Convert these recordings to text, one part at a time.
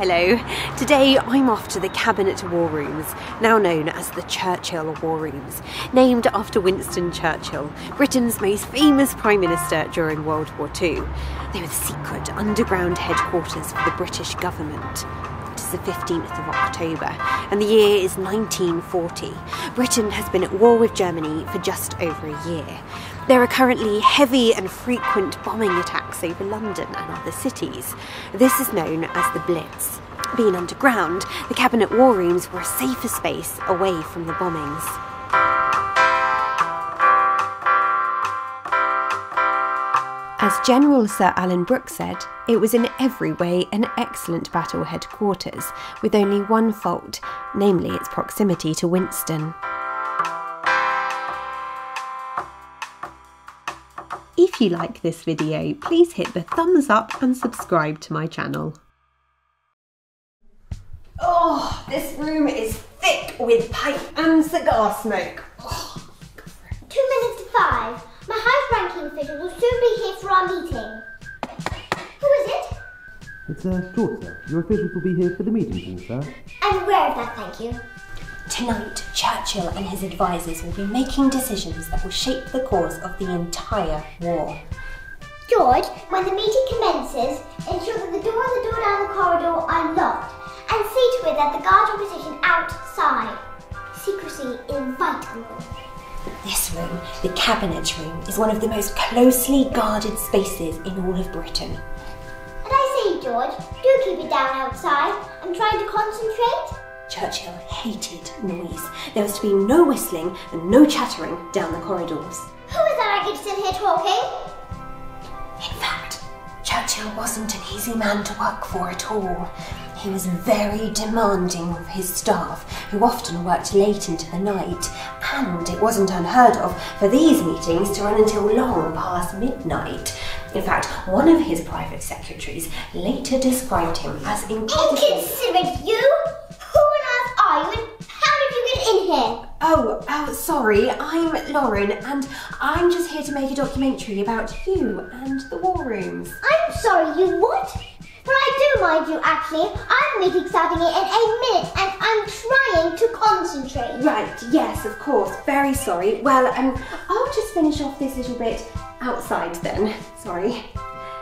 Hello. Today I'm off to the Cabinet War Rooms, now known as the Churchill War Rooms, named after Winston Churchill, Britain's most famous Prime Minister during World War II. They were the secret underground headquarters for the British government. It is the 15th of October, and the year is 1940. Britain has been at war with Germany for just over a year. There are currently heavy and frequent bombing attacks over London and other cities. This is known as the Blitz. Being underground, the Cabinet War Rooms were a safer space away from the bombings. As General Sir Alan Brooke said, it was in every way an excellent battle headquarters, with only one fault, namely its proximity to Winston. If you like this video, please hit the thumbs up and subscribe to my channel. Oh, this room is thick with pipe and cigar smoke. Oh, 2 minutes to 5. My high-ranking official will soon be here for our meeting. Who is it? It's George, sir. Your officials will be here for the meeting, sir. I'm aware of that, thank you. Tonight, Churchill and his advisors will be making decisions that will shape the course of the entire war. George, when the meeting commences, ensure that the door and the door down the corridor are locked, and see to it that the guards are positioned outside. Secrecy is vital. This room, the Cabinet Room, is one of the most closely guarded spaces in all of Britain. And I say, George, do keep it down outside. I'm trying to concentrate. Churchill hated noise. There was to be no whistling and no chattering down the corridors. Who is that I get to sit here talking? In fact, Churchill wasn't an easy man to work for at all. He was very demanding of his staff, who often worked late into the night, and it wasn't unheard of for these meetings to run until long past midnight. In fact, one of his private secretaries later described him as inconsiderate. You? Who on earth are you, and how did you get in here? Oh, sorry, I'm Lauren, and I'm just here to make a documentary about you and the war rooms. I'm sorry, you what? But I do mind you, actually. I have a meeting starting in a minute, and I'm trying to concentrate. Right, yes, of course. Very sorry. Well, I'll just finish off this little bit outside then. Sorry.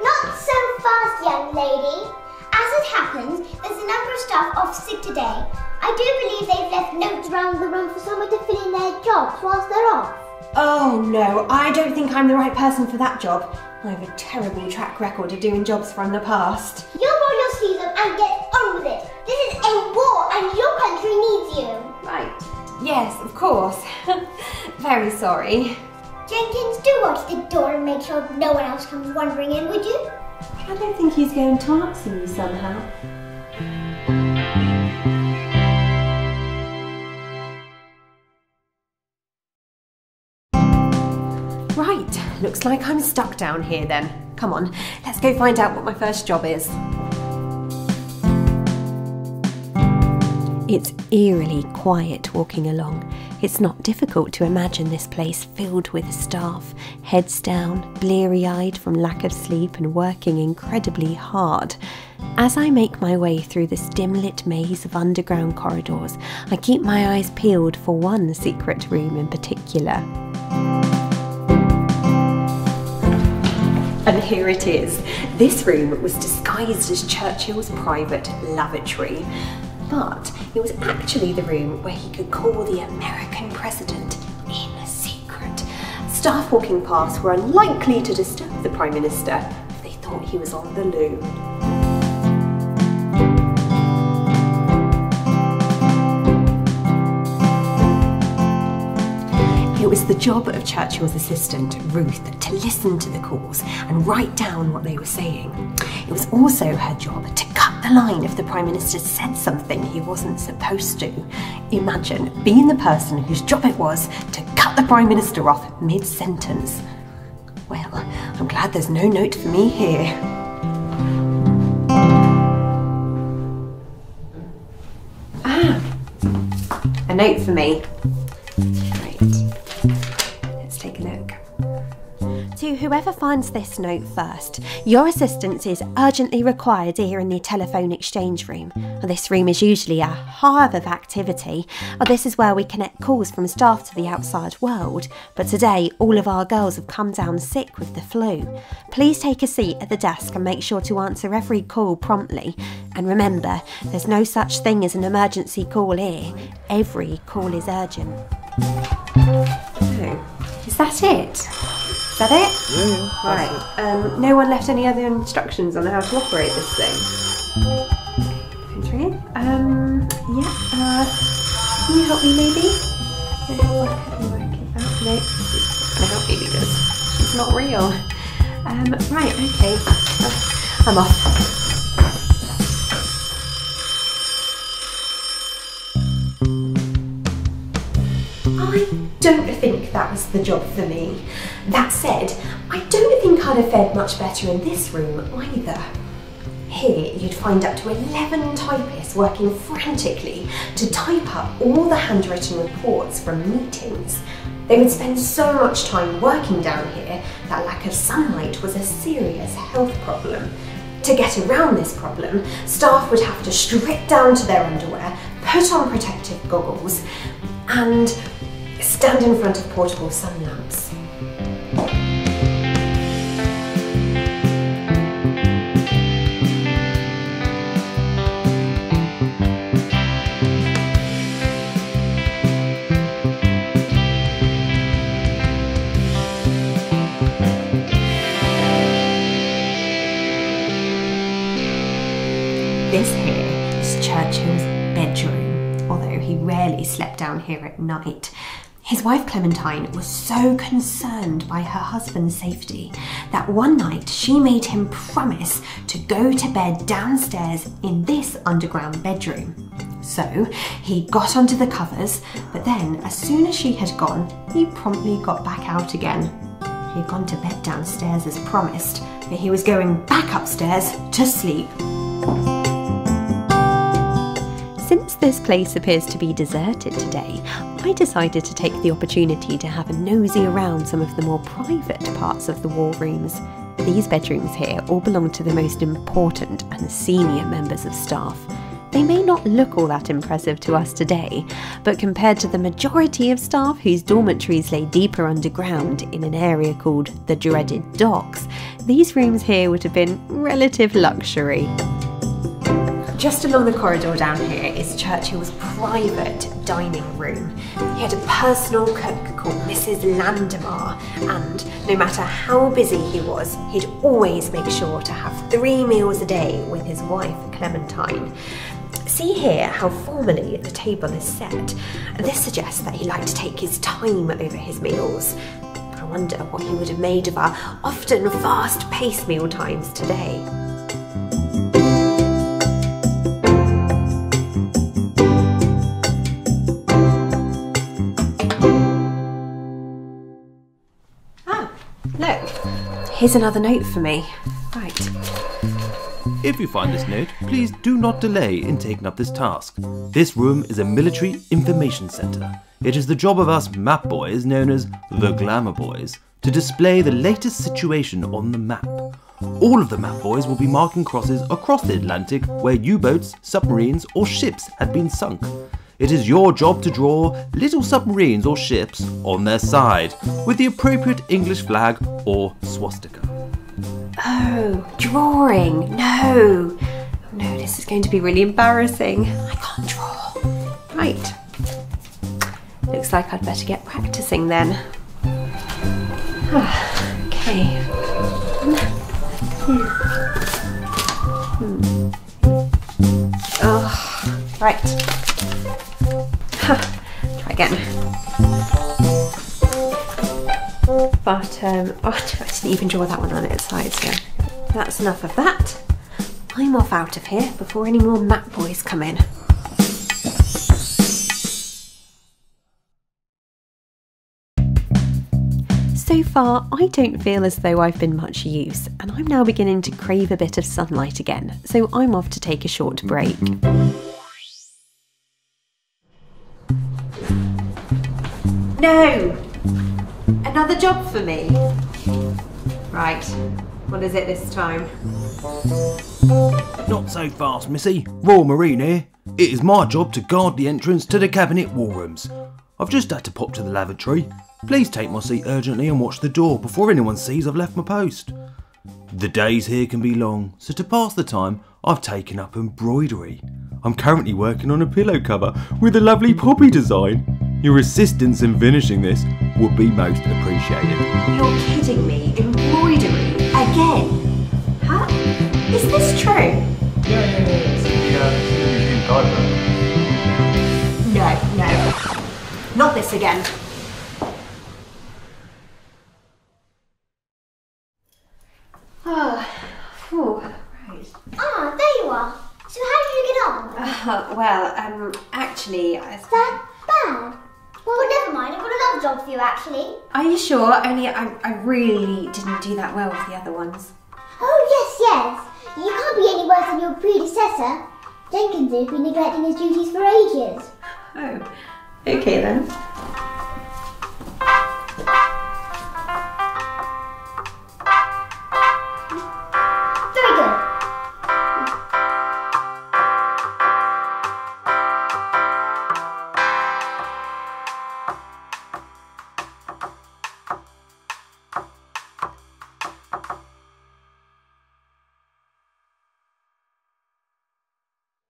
Not so fast, young lady. As it happens, there's a number of staff off sick today. I do believe they've left notes around the room for someone to fill in their jobs whilst they're off. Oh no, I don't think I'm the right person for that job. I have a terrible track record of doing jobs from the past. You roll your sleeves up and get on with it. This is a war and your country needs you. Right. Yes, of course. Very sorry. Jenkins, do watch the door and make sure no one else comes wandering in, would you? I don't think he's going to answer me somehow. Right, looks like I'm stuck down here then. Come on, let's go find out what my first job is. It's eerily quiet walking along. It's not difficult to imagine this place filled with staff, heads down, bleary-eyed from lack of sleep and working incredibly hard. As I make my way through this dim-lit maze of underground corridors, I keep my eyes peeled for one secret room in particular. And here it is. This room was disguised as Churchill's private lavatory. But it was actually the room where he could call the American president in secret. Staff walking past were unlikely to disturb the Prime Minister if they thought he was on the loo. It was the job of Churchill's assistant, Ruth, to listen to the calls and write down what they were saying. It was also her job to cut the line if the Prime Minister said something he wasn't supposed to. Imagine being the person whose job it was to cut the Prime Minister off mid-sentence. Well, I'm glad there's no note for me here. Ah, a note for me. Right. Let's take a look. To whoever finds this note first, your assistance is urgently required here in the telephone exchange room. This room is usually a hive of activity. This is where we connect calls from staff to the outside world. But today, all of our girls have come down sick with the flu. Please take a seat at the desk and make sure to answer every call promptly. And remember, there's no such thing as an emergency call here. Every call is urgent. Oh, is that it? Is that it? Yeah. Right. No one left any other instructions on how to operate this thing. Phone's ringing. Yeah. Can you help me, maybe? No. Can I help you because she's not real. Right. Okay. I'm off. I don't think that was the job for me. That said, I don't think I'd have fared much better in this room either. Here you'd find up to 11 typists working frantically to type up all the handwritten reports from meetings. They would spend so much time working down here that lack of sunlight was a serious health problem. To get around this problem, staff would have to strip down to their underwear, put on protective goggles, and stand in front of portable sun lamps. This here is Churchill's bedroom, although he rarely slept down here at night. His wife Clementine was so concerned by her husband's safety that one night she made him promise to go to bed downstairs in this underground bedroom. So he got onto the covers, but then as soon as she had gone, he promptly got back out again. He had gone to bed downstairs as promised, but he was going back upstairs to sleep. Since this place appears to be deserted today, I decided to take the opportunity to have a nosy around some of the more private parts of the war rooms. These bedrooms here all belong to the most important and senior members of staff. They may not look all that impressive to us today, but compared to the majority of staff whose dormitories lay deeper underground in an area called the dreaded docks, these rooms here would have been relative luxury. Just along the corridor down here is Churchill's private dining room. He had a personal cook called Mrs. Landemar, and no matter how busy he was, he'd always make sure to have 3 meals a day with his wife Clementine. See here how formally the table is set. This suggests that he liked to take his time over his meals. I wonder what he would have made of our often fast-paced meal times today. Look, here's another note for me. Right. If you find this note, please do not delay in taking up this task. This room is a military information centre. It is the job of us map boys, known as the Glamour Boys, to display the latest situation on the map. All of the map boys will be marking crosses across the Atlantic where U-boats, submarines or ships had been sunk. It is your job to draw little submarines or ships on their side with the appropriate English flag or swastika. Oh, drawing. No. No, this is going to be really embarrassing. I can't draw. Right. Looks like I'd better get practicing then. Okay. Oh, right. Try again. But, I didn't even draw that one on its side, so that's enough of that. I'm off out of here before any more map boys come in. So far, I don't feel as though I've been much use, and I'm now beginning to crave a bit of sunlight again, so I'm off to take a short break. No! Another job for me? Right, what is it this time? Not so fast, Missy. Royal Marine here. It is my job to guard the entrance to the Cabinet War Rooms. I've just had to pop to the lavatory. Please take my seat urgently and watch the door before anyone sees I've left my post. The days here can be long, so to pass the time, I've taken up embroidery. I'm currently working on a pillow cover with a lovely poppy design. Your assistance in finishing this would be most appreciated. You're kidding me? Embroidery? Again? Huh? Is this true? Yeah. No. Not this again. Oh, phew, right. Ah, there you are. So how did you get on? Well, actually... Is that bad? Well, never mind. I've got another job for you, actually. Are you sure? Only I really didn't do that well with the other ones. Oh, yes. You can't be any worse than your predecessor. Jenkins has been neglecting his duties for ages. Oh, okay then.